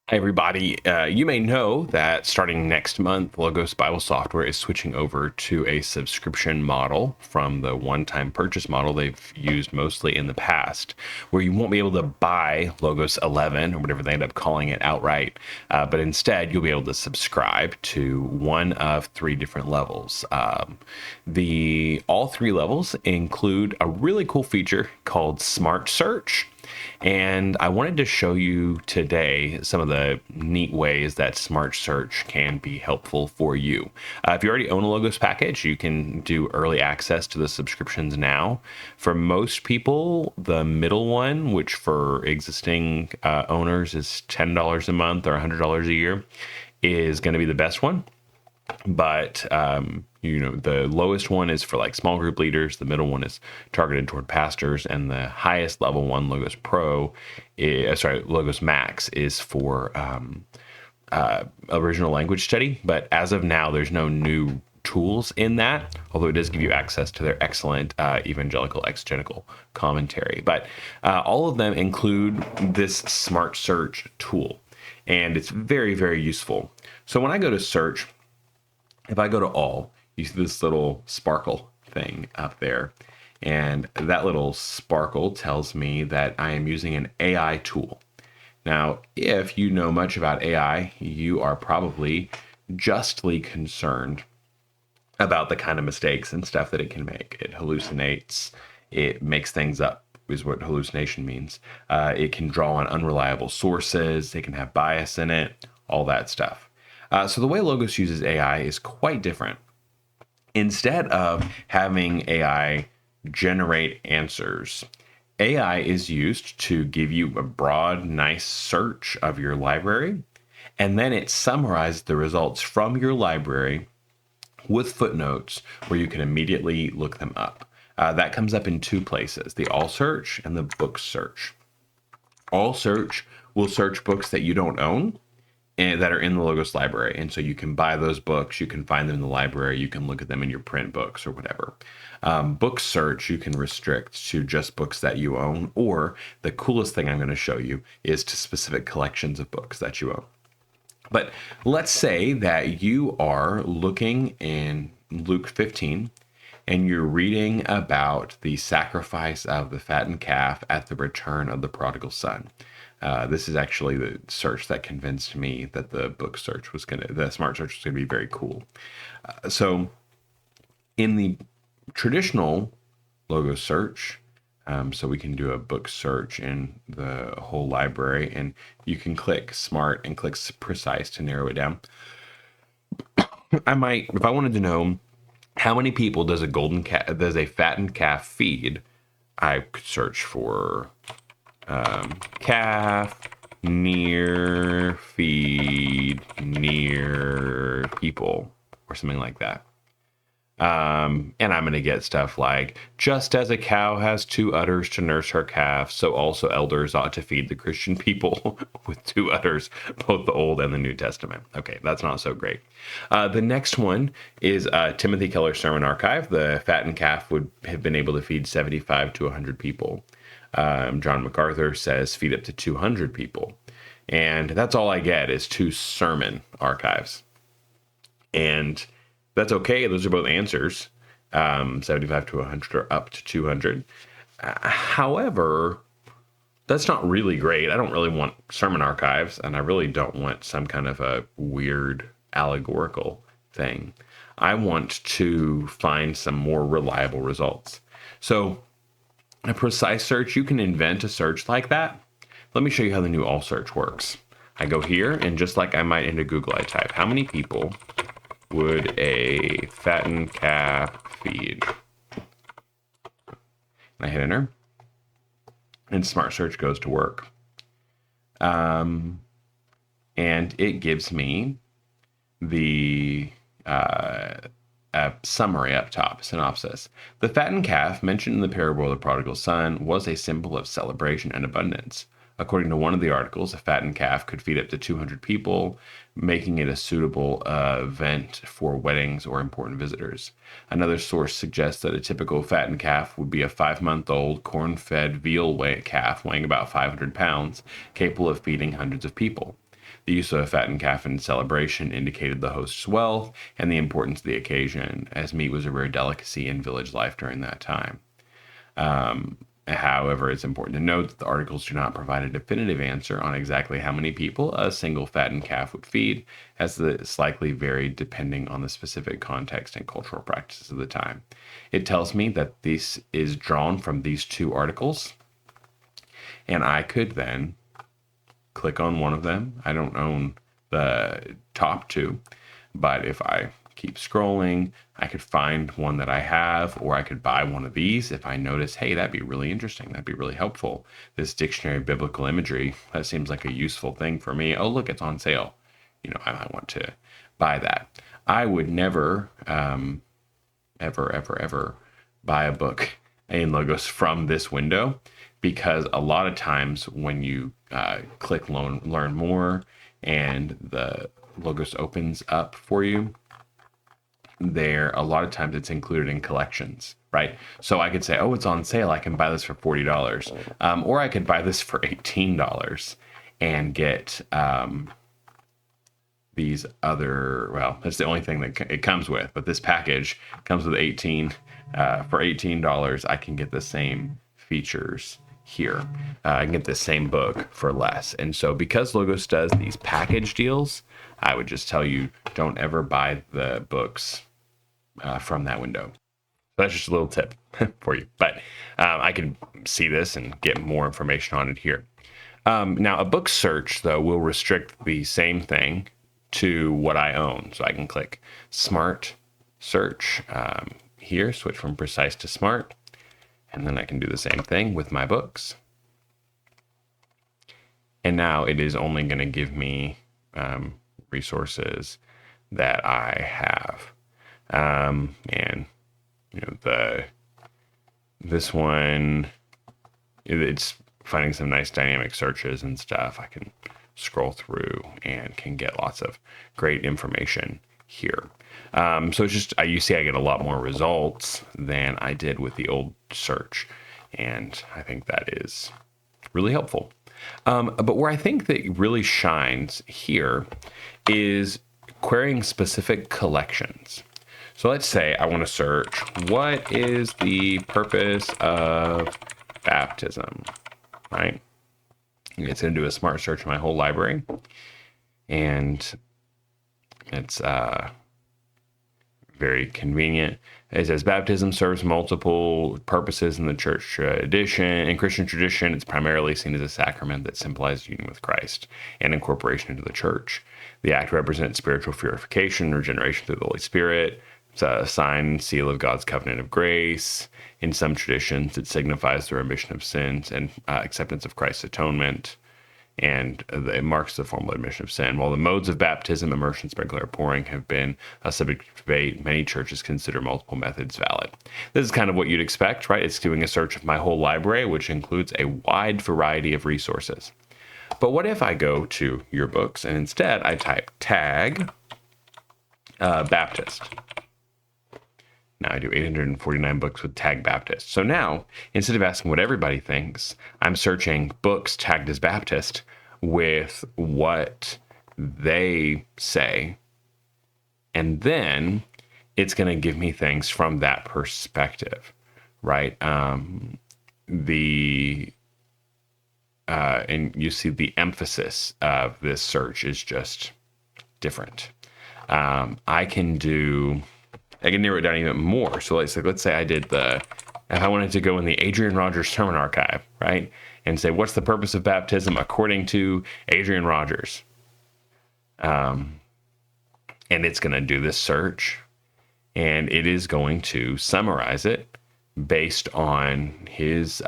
Hi, everybody. You may know that starting next month, Logos Bible Software is switching over to a subscription model from the one-time purchase model they've used mostly in the past, where you won't be able to buy Logos 11 or whatever they end up calling it outright, but instead you'll be able to subscribe to one of three different levels. The all three levels include a really cool feature called Smart Search. And I wanted to show you today some of the neat ways that Smart Search can be helpful for you. If you already own a Logos package, you can do early access to the subscriptions now. For most people, the middle one, which for existing owners is $10 a month or $100 a year, is going to be the best one. But the lowest one is for like small group leaders, the middle one is targeted toward pastors, and the highest level one, Logos Max, is for original language study. But as of now, there's no new tools in that, although it does give you access to their excellent evangelical exegetical commentary. But all of them include this Smart Search tool, and it's very, very useful. So when I go to search, if I go to all, you see this little sparkle thing up there. And that little sparkle tells me that I am using an AI tool. Now, if you know much about AI, you are probably justly concerned about the kind of mistakes and stuff that it can make. It hallucinates, it makes things up, is what hallucination means. It can draw on unreliable sources, it can have bias in it, all that stuff. So the way Logos uses AI is quite different. Instead of having AI generate answers, AI is used to give you a broad, nice search of your library, and then it summarizes the results from your library with footnotes where you can immediately look them up. That comes up in two places, the All Search and the Book Search. All Search will search books that you don't own and that are in the Logos library. And so you can buy those books, you can find them in the library, you can look at them in your print books or whatever. Book search, you can restrict to just books that you own, or the coolest thing I'm going to show you is to specific collections of books that you own. But let's say that you are looking in Luke 15 and you're reading about the sacrifice of the fattened calf at the return of the prodigal son. This is actually the search that convinced me that the Smart Search was gonna be very cool. So in the traditional logo search, so we can do a book search in the whole library, and you can click Smart and click Precise to narrow it down. If I wanted to know how many people does a fattened calf feed, I could search for calf near feed near people or something like that. And I'm going to get stuff like, just as a cow has two udders to nurse her calf, so also elders ought to feed the Christian people with two udders, both the Old and the New Testament. Okay, that's not so great. The next one is Timothy Keller's Sermon Archive. The fattened calf would have been able to feed 75 to 100 people. John MacArthur says feed up to 200 people. And that's all I get is two sermon archives. And that's okay. Those are both answers. 75 to 100 or up to 200. However, that's not really great. I don't really want sermon archives, and I really don't want some kind of a weird allegorical thing. I want to find some more reliable results. So a precise search, you can invent a search like that. Let me show you how the new All Search works. I go here, and just like I might into Google, I type, how many people would a fattened calf feed? And I hit enter, and Smart Search goes to work. And it gives me the summary up top, synopsis. The fattened calf mentioned in the parable of the prodigal son was a symbol of celebration and abundance. According to one of the articles, a fattened calf could feed up to 200 people, making it a suitable event for weddings or important visitors. Another source suggests that a typical fattened calf would be a 5-month-old corn-fed veal calf weighing about 500 pounds, capable of feeding hundreds of people. The use of a fattened calf in celebration indicated the host's wealth and the importance of the occasion, as meat was a rare delicacy in village life during that time. However, it's important to note that the articles do not provide a definitive answer on exactly how many people a single fattened calf would feed, as it's likely varied depending on the specific context and cultural practices of the time. It tells me that this is drawn from these two articles, and I could then click on one of them. I don't own the top two, but if I keep scrolling, I could find one that I have, or I could buy one of these if I notice, hey, that'd be really interesting. That'd be really helpful. This dictionary of biblical imagery, that seems like a useful thing for me. Oh, look, it's on sale. I might want to buy that. I would never, ever buy a book in Logos from this window, because a lot of times when you click learn more and the Logos opens up for you, a lot of times it's included in collections, right? So I could say, oh, it's on sale, I can buy this for $40, or I could buy this for $18 and get these other, well, that's the only thing that it comes with, but this package comes with 18. For $18, I can get the same features here. I can get the same book for less. And so because Logos does these package deals, I would just tell you, don't ever buy the books from that window. So that's just a little tip for you. But I can see this and get more information on it here. Now, a book search, though, will restrict the same thing to what I own. So I can click Smart Search here, switch from precise to smart, and then I can do the same thing with my books. And now it is only going to give me resources that I have. And this one, it's finding some nice dynamic searches and stuff. I can scroll through and can get lots of great information here. So it's just, you see I get a lot more results than I did with the old search. And I think that is really helpful. But where I think that it really shines here is querying specific collections. So let's say I want to search, what is the purpose of baptism, right? It's going to do a smart search of my whole library. And it's very convenient. It says baptism serves multiple purposes in the church tradition. In Christian tradition, it's primarily seen as a sacrament that symbolizes union with Christ and incorporation into the church. The act represents spiritual purification, regeneration through the Holy Spirit. It's a sign, seal of God's covenant of grace. In some traditions, it signifies the remission of sins and acceptance of Christ's atonement. And it marks the formal admission of sin. While the modes of baptism, immersion, sprinkling, or pouring have been a subject of debate, many churches consider multiple methods valid. This is kind of what you'd expect, right? It's doing a search of my whole library, which includes a wide variety of resources. But what if I go to your books and instead I type tag Baptist? Now I do 849 books with tag Baptist. So now, instead of asking what everybody thinks, I'm searching books tagged as Baptist with what they say. And then it's going to give me things from that perspective, right? And you see the emphasis of this search is just different. I can narrow it down even more. So let's say I did if I wanted to go in the Adrian Rogers Sermon Archive, right? And say, what's the purpose of baptism according to Adrian Rogers? And it's going to do this search, and it is going to summarize it based on his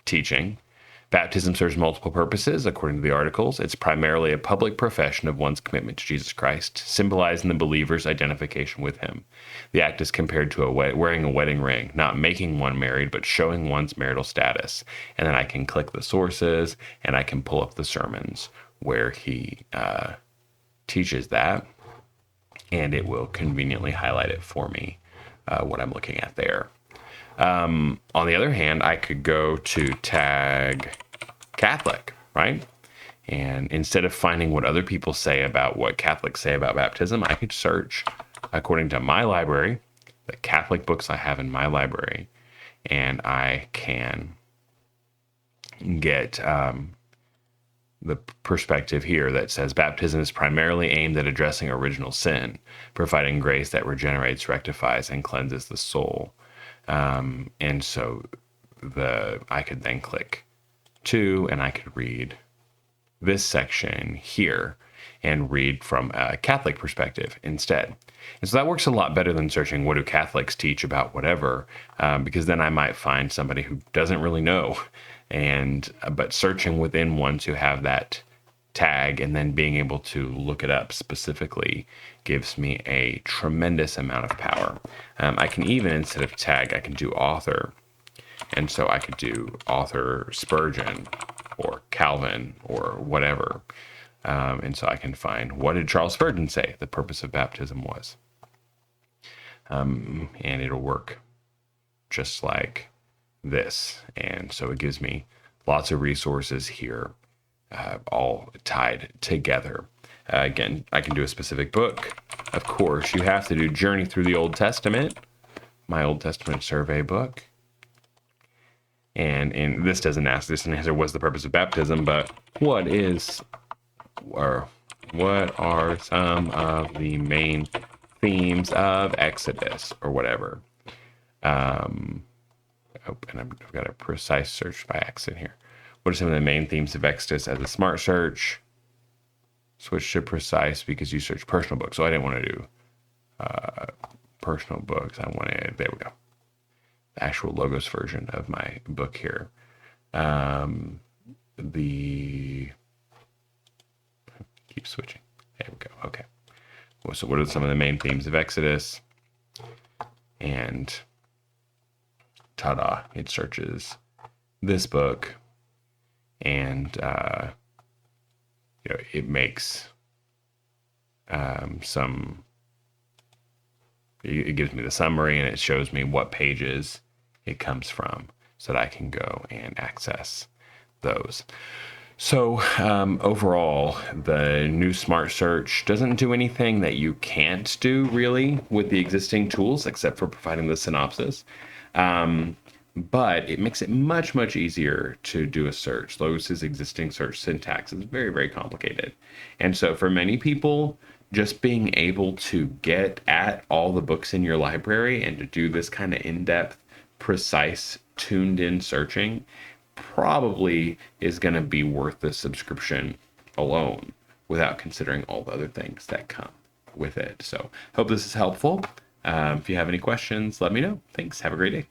teaching. Baptism serves multiple purposes, according to the articles. It's primarily a public profession of one's commitment to Jesus Christ, symbolizing the believer's identification with him. The act is compared to wearing a wedding ring, not making one married, but showing one's marital status. And then I can click the sources, and I can pull up the sermons where he teaches that, and it will conveniently highlight it for me, what I'm looking at there. On the other hand, I could go to tag Catholic, right? And instead of finding what other people say about what Catholics say about baptism, I could search according to my library, the Catholic books I have in my library, and I can get the perspective here that says baptism is primarily aimed at addressing original sin, providing grace that regenerates, rectifies, and cleanses the soul. And so I could then click 2, and I could read this section here and read from a Catholic perspective instead. And so that works a lot better than searching what do Catholics teach about whatever, because then I might find somebody who doesn't really know. But searching within ones who have that tag and then being able to look it up specifically gives me a tremendous amount of power. I can even, instead of tag, I can do author. And so I could do author Spurgeon or Calvin or whatever. And so I can find, what did Charles Spurgeon say the purpose of baptism was? And it'll work just like this. And so it gives me lots of resources here, all tied together. Again, I can do a specific book. Of course, you have to do Journey Through the Old Testament, my Old Testament survey book. And this doesn't answer what's the purpose of baptism, but what are some of the main themes of Exodus or whatever. And I've got a precise search by accident here. What are some of the main themes of Exodus as a smart search? Switch to precise because you search personal books. So I didn't want to do personal books. I wanted, there we go, the actual Logos version of my book here. Keep switching. There we go. Okay. Well, so what are some of the main themes of Exodus? And ta-da, it searches this book, and it makes it gives me the summary, and it shows me what pages it comes from so that I can go and access those. So overall, the new Smart Search doesn't do anything that you can't do really with the existing tools, except for providing the synopsis. But it makes it much, much easier to do a search. Logos's existing search syntax is very, very complicated. And so for many people, just being able to get at all the books in your library and to do this kind of in-depth, precise, tuned-in searching probably is going to be worth the subscription alone without considering all the other things that come with it. So hope this is helpful. If you have any questions, let me know. Thanks. Have a great day.